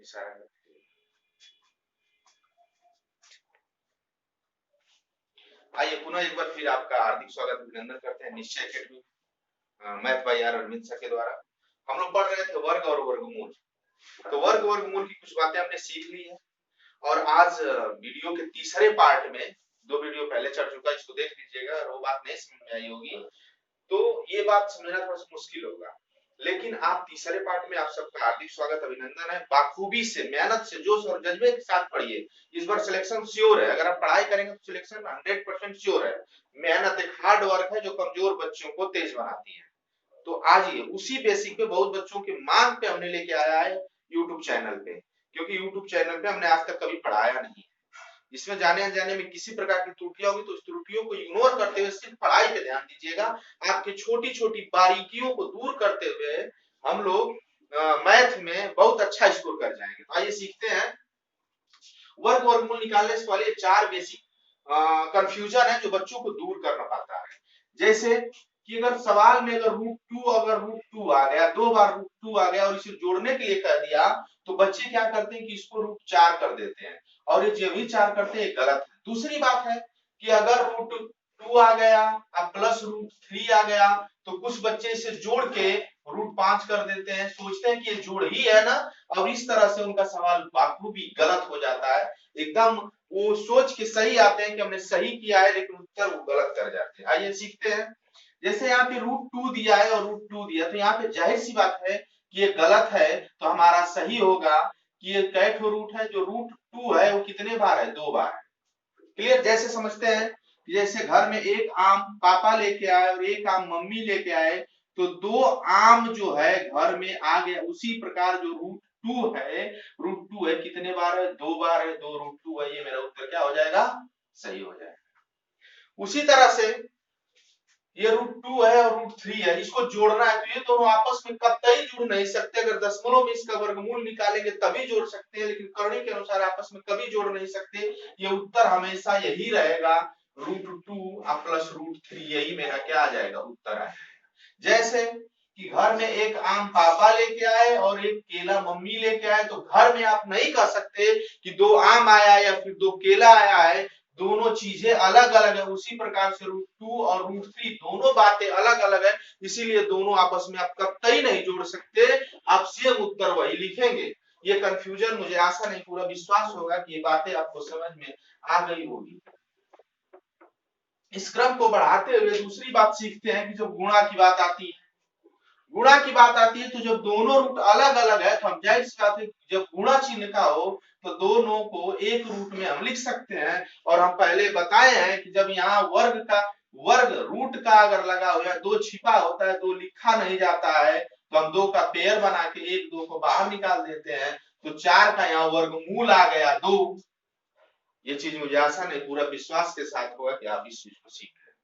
इशारा करते हैं। आइए पुनः एक बार फिर आपका हार्दिक स्वागत अभिनंदन करते हैं Nishchay academy math by R Arvind sir के द्वारा। हम लोग पढ़ रहे थे वर्ग और वर्गमूल। तो वर्ग वर्गमूल की कुछ बातें हमने सीख ली है और आज वीडियो के तीसरे पार्ट में, 2 वीडियो पहले चढ़ चुका है, इसको देख लीजिएगा और वो बात नहीं समझ में आई होगी तो ये बात समझना थोड़ा सा मुश्किल होगा, लेकिन आप तीसरे पार्ट में आप सबका हार्दिक स्वागत अभिनंदन है। बाखूबी से, मेहनत से, जोश और जज्बे के साथ पढ़िए। इस बार सिलेक्शन श्योर है। अगर आप पढ़ाई करेंगे तो सिलेक्शन 100% श्योर है। मेहनत एक हार्ड वर्क है जो कमजोर बच्चों को तेज बनाती है। तो आज ये उसी बेसिक पे बहुत बच्चों के मांग पे हमने लेके आया है यूट्यूब चैनल पे, क्योंकि यूट्यूब चैनल पे हमने आज तक कभी पढ़ाया नहीं। इसमें जाने अनजाने में किसी प्रकार की त्रुटियां होगी तो उस त्रुटियों को इग्नोर करते हुए सिर्फ पढ़ाई पे ध्यान दीजिएगा। आपकी छोटी छोटी बारीकियों को दूर करते हुए हम लोग मैथ में बहुत अच्छा स्कोर कर जाएंगे। तो आइए सीखते हैं। वर्ग वर्गमूल निकालने से पहले 4 बेसिक कंफ्यूजन है जो बच्चों को दूर करना पड़ता है। जैसे कि अगर सवाल में अगर √2 आ गया, 2 बार √2 आ गया और इसे जोड़ने के लिए कह दिया तो बच्चे क्या करते हैं कि इसको √4 कर देते हैं और ये जो भी 4 करते हैं गलत है। दूसरी बात है कि अगर √2 आ गया अब प्लस √3 आ गया तो कुछ बच्चे इसे जोड़ के √5 कर देते हैं, सोचते हैं कि ये जोड़ ही है ना, और इस तरह से उनका सवाल बाखूबी गलत हो जाता है। एकदम वो सोच के सही आते हैं कि हमने सही किया है लेकिन उत्तर वो गलत कर जाते हैं। आइए सीखते हैं। जैसे यहाँ पे √2 दिया है और √2 दिया, तो यहाँ पे जाहिर सी बात है कि ये गलत है, तो हमारा सही होगा कि ये कैठो रूट है, जो √2 है वो कितने बार है, 2 बार है। क्लियर? जैसे समझते हैं जैसे घर में एक आम पापा लेके आए और एक आम मम्मी लेके आए तो 2 आम जो है घर में आ गया। उसी प्रकार जो √2 है कितने बार है, 2 बार है, 2 √2 है। ये मेरा उत्तर क्या हो जाएगा, सही हो जाएगा। उसी तरह से ये √2 है और √3 है, इसको जोड़ना है तो ये दोनों आपस में कतई जुड़ नहीं सकते। अगर दशमलव में इसका वर्गमूल निकालेंगे तभी जोड़ सकते हैं, लेकिन करनी के अनुसार आपस में कभी जोड़ नहीं सकते। ये उत्तर हमेशा यही रहेगा, √2 प्लस √3, यही मेरा क्या आ जाएगा, उत्तर आ जाएगा। जैसे कि घर में एक आम पापा लेके आए और एक केला मम्मी लेके आए, तो घर में आप नहीं कह सकते कि 2 आम आया या फिर 2 केला आया है, दोनों चीजें अलग अलग है। उसी प्रकार से √2 और √3 दोनों बातें अलग अलग है, इसीलिए दोनों आपस में आप कतई नहीं जोड़ सकते, आप सेम उत्तर वही लिखेंगे। ये कंफ्यूजन, मुझे आशा नहीं पूरा विश्वास होगा कि ये बातें आपको समझ में आ गई होगी। इस क्रम को बढ़ाते हुए दूसरी बात सीखते हैं कि जब गुणा की बात आती है, गुणा की बात आती है तो जब दोनों रूट अलग अलग है तो हम जाहिर सी बात है जब गुणा चिन्ह का हो तो दोनों को एक रूट में हम लिख सकते हैं। और हम पहले बताए हैं कि जब यहाँ वर्ग रूट का अगर लगा हुआ है, 2 छिपा होता है, 2 लिखा नहीं जाता है, तो हम 2 का पेयर बना के 1 2 को बाहर निकाल देते हैं, तो 4 का यहाँ वर्गमूल आ गया 2। ये चीज मुझे आशा नहीं पूरा विश्वास के साथ होगा कि आप इस चीज को सीख रहे हैं।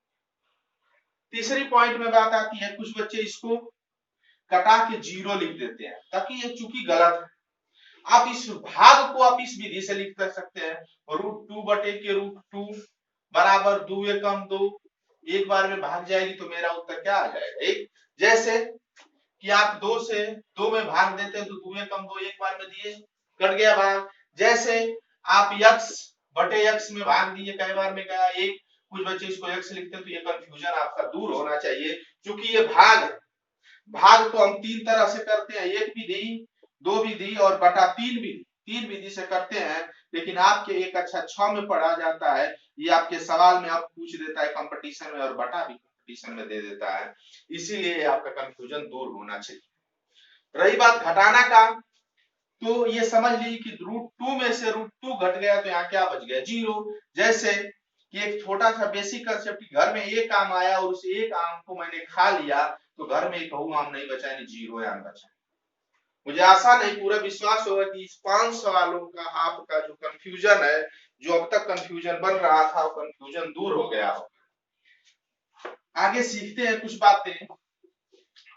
तीसरी पॉइंट में बात आती है, कुछ बच्चे इसको कटा के 0 लिख देते हैं ताकि ये चूंकि गलत है। आप इस भाग को आप इस विधि से लिख कर सकते हैं, √2 बटे के √2 बराबर 2 एकम 2, एक बार में भाग जाएगी तो मेरा उत्तर क्या आ जाएगा, 1। जैसे कि आप 2 से 2 में भाग देते हैं तो 2 एकम 2 एक बार में दिए, कट गया भाग। जैसे आप x बटे x में भाग दिए, कई बार में गया 1। कुछ बच्चे इसको x लिखते हैं, तो ये कंफ्यूजन आपका दूर होना चाहिए, क्योंकि ये भाग है। भाग को हम 3 तरह से करते हैं, 1 विधि, 2 विधि और बटा 3 विधि, 3 विधि से करते हैं। लेकिन आपके एक कक्षा 6 में पढ़ा जाता है, ये आपके सवाल में आप पूछ देता है कंपटीशन में, और बटा भी कंपटीशन में दे देता है, इसीलिए आपका कंफ्यूजन दूर होना चाहिए। रही बात घटाना का, तो ये समझ लीजिए कि √2 में से √2 घट गया तो यहाँ क्या बच गया, 0। जैसे कि एक छोटा सा बेसिक कंसेप्ट, घर में एक आम आया और उस एक आम को मैंने खा लिया तो घर में एक आम नहीं बचा, यानी 0 आम बचा। मुझे आशा नहीं पूरा विश्वास होगा कि इस 5 सवालों का आपका जो कंफ्यूजन है, जो अब तक कंफ्यूजन बन रहा था, वो कंफ्यूजन दूर हो गया होगा। आगे सीखते हैं कुछ बातें,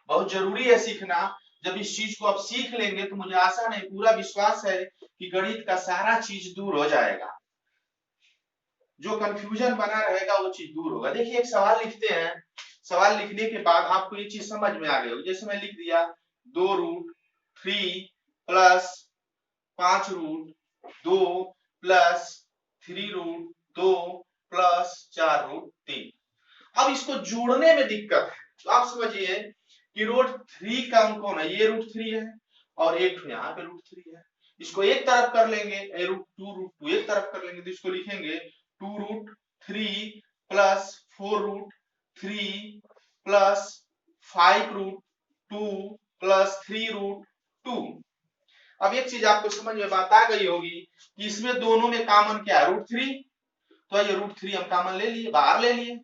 बहुत जरूरी है सीखना। जब इस चीज को आप सीख लेंगे तो मुझे आशा नहीं पूरा विश्वास है कि गणित का सारा चीज दूर हो जाएगा, जो कंफ्यूजन बना रहेगा वो चीज दूर होगा। देखिए एक सवाल लिखते हैं, सवाल लिखने के बाद आपको ये चीज समझ में आ गई होगी। जैसे मैं लिख दिया 2√3 plus 5 root 2 plus 3 root 2 plus 4 root 3। अब इसको जोड़ने में दिक्कत है, तो आप समझिए कि रूट 3 कौन है, ये रूट 3 है और एक यहाँ पे रूट 3 है। इसको एक तरफ कर लेंगे, रूट 2 एक तरफ कर लेंगे तो इसको लिखेंगे 2 root 3 plus 4 root 3 plus 5 root 2 plus 3 root 2। अब एक चीज आपको समझ में बात आ गई होगी कि इसमें दोनों में कॉमन क्या है, रूट 3। तो ये रूट 3 हम कॉमन ले लिए, बाहर ले लिए।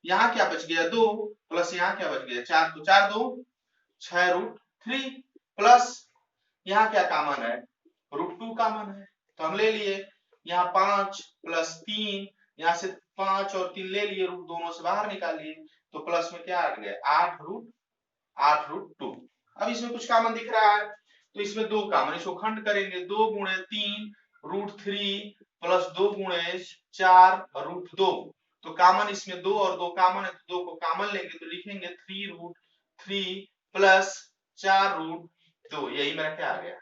यहाँ क्या बच गया 2 प्लस यहाँ क्या बच गया 4, तो 4 2 6 रूट 3 प्लस यहाँ क्या कॉमन है, रूट 2 कॉमन है तो हम ले लिए। यहाँ 5 प्लस 3, यहाँ से 5 और 3 ले लिए, रूट दोनों से बाहर निकाल लिए तो प्लस में क्या आ गया 8 रूट 2। अब इसमें कुछ कॉमन दिख रहा है तो इसमें 2 कॉमन, इसको खंड करेंगे 2 गुणे 3 रूट 3 प्लस 2 गुणे 4 रूट 2। तो कॉमन इसमें 2 और 2 कॉमन है तो 2 को कॉमन लेंगे तो लिखेंगे 3 रूट 3 प्लस 4 रूट 2। यही मेरा क्या आ गया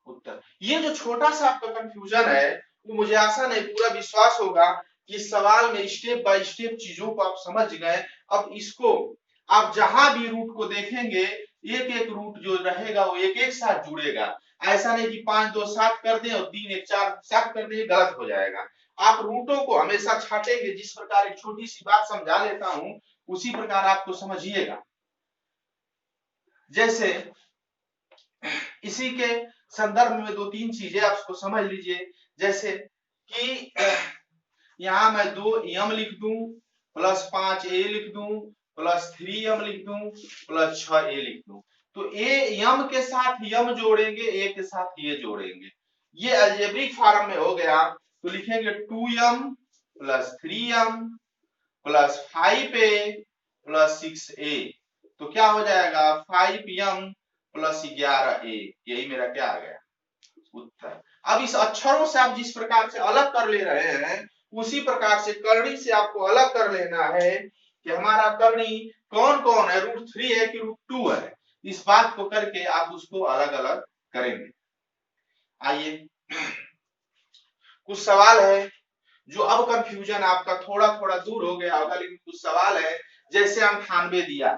उत्तर। ये जो छोटा सा आपका कंफ्यूजन है वो मुझे आशा नहीं पूरा विश्वास होगा कि इस सवाल में स्टेप बाय स्टेप चीजों को आप समझ गए। अब इसको आप जहां भी रूट को देखेंगे एक एक रूट जो रहेगा वो एक एक साथ जुड़ेगा। ऐसा नहीं कि 5 2 7 कर दें और 3 1 4 7 कर दें, गलत हो जाएगा। आप रूटों को हमेशा छाटेंगे, जिस प्रकार एक छोटी सी बात समझा लेता हूं उसी प्रकार आपको समझिएगा। जैसे इसी के संदर्भ में 2-3 चीजें आप उसको समझ लीजिए। जैसे कि यहां मैं 2 m लिख दूं प्लस 5 a लिख दूं प्लस 3 m लिख दूं प्लस 6 a लिख दूं, तो a m के साथ m जोड़ेंगे, a के साथ ये जोड़ेंगे, ये अलजेब्रिक फॉर्म में हो गया। तो लिखेंगे 2m plus 3m plus 5a plus 6a, तो क्या हो जाएगा 5m प्लस 11a। यही मेरा क्या आ गया उत्तर। अब इस अक्षरों से आप जिस प्रकार से अलग कर ले रहे हैं उसी प्रकार से करनी से आपको अलग कर लेना है कि हमारा करनी कौन कौन है, रूट 3 है कि रूट 2 है। इस बात को करके आप उसको अलग अलग करेंगे। आइए कुछ सवाल है जो अब कंफ्यूजन आपका थोड़ा थोड़ा दूर हो गया होगा, लेकिन कुछ सवाल है। जैसे 98 दिया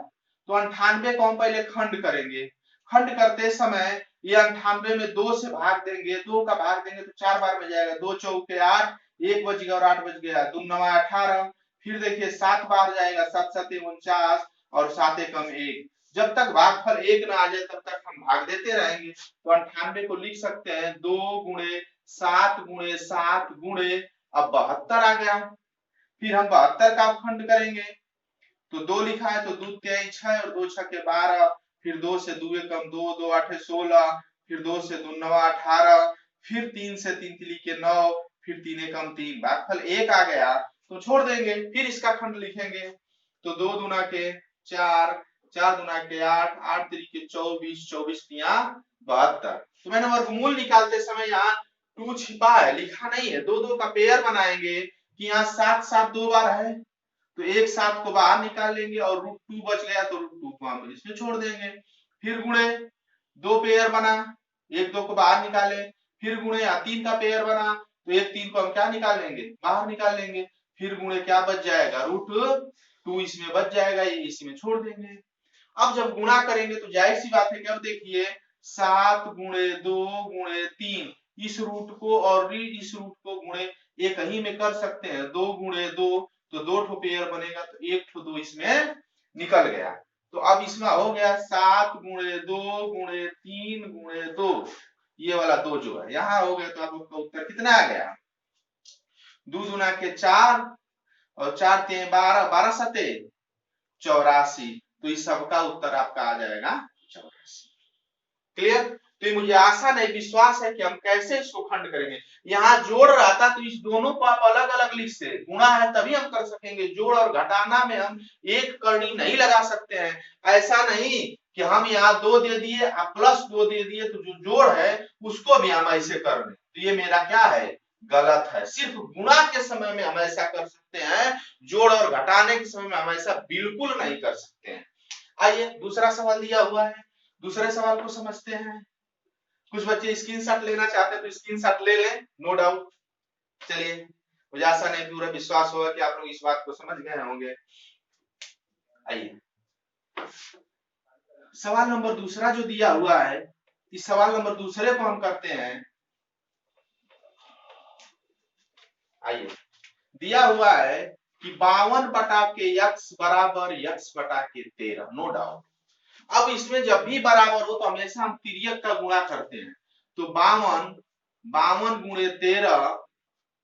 तो 98 को हम पहले खंड करेंगे। खंड करते समय ये 98 में 2 से भाग देंगे, 2 का भाग देंगे तो 4 बार में जाएगा, 2 चौके 8, 1 बच गया और 8 बच गया, 2 9 18। फिर देखिए 7 बार जाएगा, 7 7 49 और 7 एकम 1। जब तक भागफल 1 ना आ जाए तब तक हम भाग देते रहेंगे। तो 98 को लिख सकते हैं 2 गुणे 7 गुणे 7 गुणे, अब 72 आ गया। फिर हम 72 का खंड करेंगे तो 2 लिखा है तो 2 23 6 और 2 6 के 12, फिर 2 से 2 एकम 2, 2 8 16, फिर 2 से 2 9 18, फिर 3 से 3 तिली के 9, फिर 3 एकम 3, भागफल 1 आ गया तो छोड़ देंगे। फिर इसका खंड लिखेंगे तो 2 दूना के 4, 4 दूना के 8, 8 तिली के 24, 24 तिया 72। तो मैंने वर्गमूल निकालते समय यहाँ 2 छिपा है, लिखा नहीं है। 2 2 का पेयर बनाएंगे कि यहाँ 7 7 2 बार है तो एक 7 को बाहर निकाल लेंगे और रूट 2 बच गया तो रूट 2 को हम इसमें छोड़ देंगे। फिर गुणे 2 पेयर बना, 1 2 को बाहर निकाले, फिर गुणे 3 का पेयर बना तो 1 3 को हम क्या निकाल लेंगे बाहर निकाल लेंगे, फिर गुणे क्या बच जाएगा रूट 2 इसमें बच जाएगा, ये इसमें छोड़ देंगे। अब जब गुणा करेंगे तो जाहिर सी बात है कि अब देखिए 7 गुणे 2 गुणे 3, इस रूट को और इस रूट को गुणे एक ही में कर सकते हैं, 2 गुणे 2 तो 2 ठो पेयर बनेगा तो 1 ठो 2 इसमें निकल गया। तो अब इसमें हो गया 7 गुणे 2 गुणे 3 गुणे 2, ये वाला 2 जो है यहाँ हो गया। तो आपका उत्तर कितना आ गया 2 दूना के 4 और 4 3 12, 12 सते 84, तो इस सबका उत्तर आपका आ जाएगा 84। क्लियर। तो ये मुझे आशा नहीं विश्वास है कि हम कैसे इसको खंड करेंगे। यहाँ जोड़ रहा था तो इस दोनों को आप अलग अलग लिख से, गुणा है तभी हम कर सकेंगे। जोड़ और घटाना में हम एक करनी नहीं लगा सकते हैं। ऐसा नहीं कि हम यहाँ 2 दे दिए प्लस 2 दे दिए तो जो जोड़ है उसको भी हम ऐसे कर दें, तो ये मेरा क्या है गलत है। सिर्फ गुणा के समय में हम ऐसा कर सकते हैं, जोड़ और घटाने के समय में हम ऐसा बिल्कुल नहीं कर सकते हैं। आइए दूसरा सवाल दिया हुआ है, दूसरे सवाल को समझते हैं। कुछ बच्चे स्क्रीनशॉट लेना चाहते हैं तो स्क्रीनशॉट ले लें, नो डाउट। चलिए, मुझे आशा नहीं पूरा विश्वास होगा कि आप लोग इस बात को समझ गए होंगे। आइए सवाल नंबर दूसरा जो दिया हुआ है, इस सवाल नंबर दूसरे को हम करते हैं। आइए, दिया हुआ है कि 52 बटा के यक्स बराबर यक्स बटा के 13, नो डाउट। अब इसमें जब भी बराबर हो तो हमेशा हम तिर्यक का गुणा करते हैं, तो 52 गुणे 13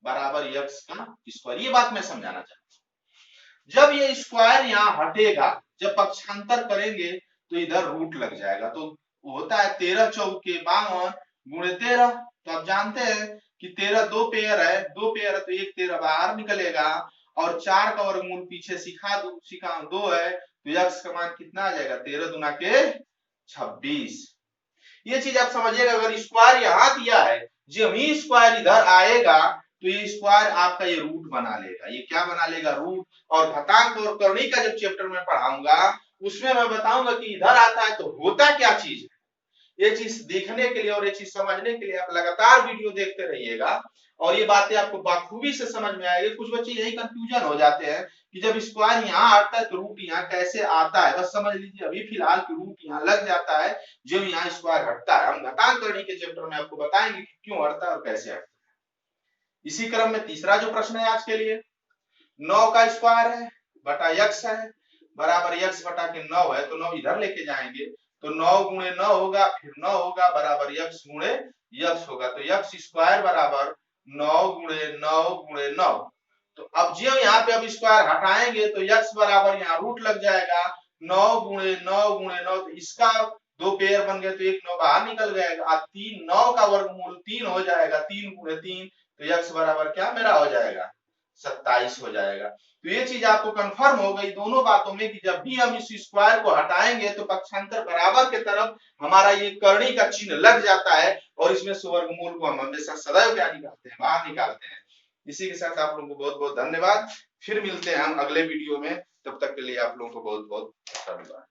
बराबर यक्स का स्क्वायर। ये बात मैं समझाना चाहता हूं। जब ये स्क्वायर यहाँ हटेगा, जब पक्षांतर करेंगे तो इधर रूट लग जाएगा, तो होता है 13 चौके 52 गुणे 13। तो आप जानते हैं कि 13 दो पेयर है, दो पेयर है तो एक 13 बाहर निकलेगा, और 4 का वर्गमूल पीछे सिखा 2 है, तो यक्स का मान कितना आ जाएगा, 13 दूना के 26। ये चीज आप समझिएगा। अगर स्क्वायर यहाँ दिया है, जब ही स्क्वायर इधर आएगा तो ये स्क्वायर आपका ये रूट बना लेगा। ये क्या बना लेगा, रूट। और घातांक और करणी का जब चैप्टर में पढ़ाऊंगा उसमें मैं बताऊंगा कि इधर आता है तो होता क्या चीज है। ये चीज देखने के लिए और ये चीज समझने के लिए आप लगातार वीडियो देखते रहिएगा, और ये बातें आपको बखूबी से समझ में आएगी। कुछ बच्चे यही कंफ्यूजन हो जाते हैं कि जब स्क्वायर यहाँ आता है तो रूट यहाँ कैसे आता है। बस समझ लीजिए अभी फिलहाल की रूट यहाँ लग जाता है जब यहाँ स्क्वायर हटता है। हम घातांक करणी के चैप्टर में आपको बताएंगे कि क्यों हटता है और कैसे हटता है। इसी क्रम में तीसरा जो प्रश्न है आज के लिए, 9 का स्क्वायर है बटा यक्स है बराबर यक्स बटा के 9 है, तो 9 इधर लेके जाएंगे तो 9 गुणे 9 होगा, फिर 9 होगा बराबर यक्स गुणे यक्स होगा, तो यक्स स्क्वायर बराबर 9 गुणे 9 गुणे 9। तो अब जब यहाँ पे अब स्क्वायर हटाएंगे तो यक्स बराबर यहाँ रूट लग जाएगा 9 गुणे 9 गुणे 9, तो इसका दो पेयर बन गए तो एक 9 बाहर निकल जाएगा, 3 9 का वर्गमूल 3 हो जाएगा, 3 गुणे 3, तो यक्स बराबर क्या मेरा हो जाएगा, 27 हो जाएगा। तो ये चीज आपको कंफर्म हो गई दोनों बातों में कि जब भी हम इस स्क्वायर को हटाएंगे तो पक्षांतर बराबर के तरफ हमारा ये करणी का चिन्ह लग जाता है, और इसमें से वर्गमूल को हम हमेशा सदैव क्या निकालते हैं, बाहर निकालते हैं। इसी के साथ आप लोगों को बहुत बहुत धन्यवाद। फिर मिलते हैं हम अगले वीडियो में, तब तक के लिए आप लोगों को बहुत बहुत धन्यवाद।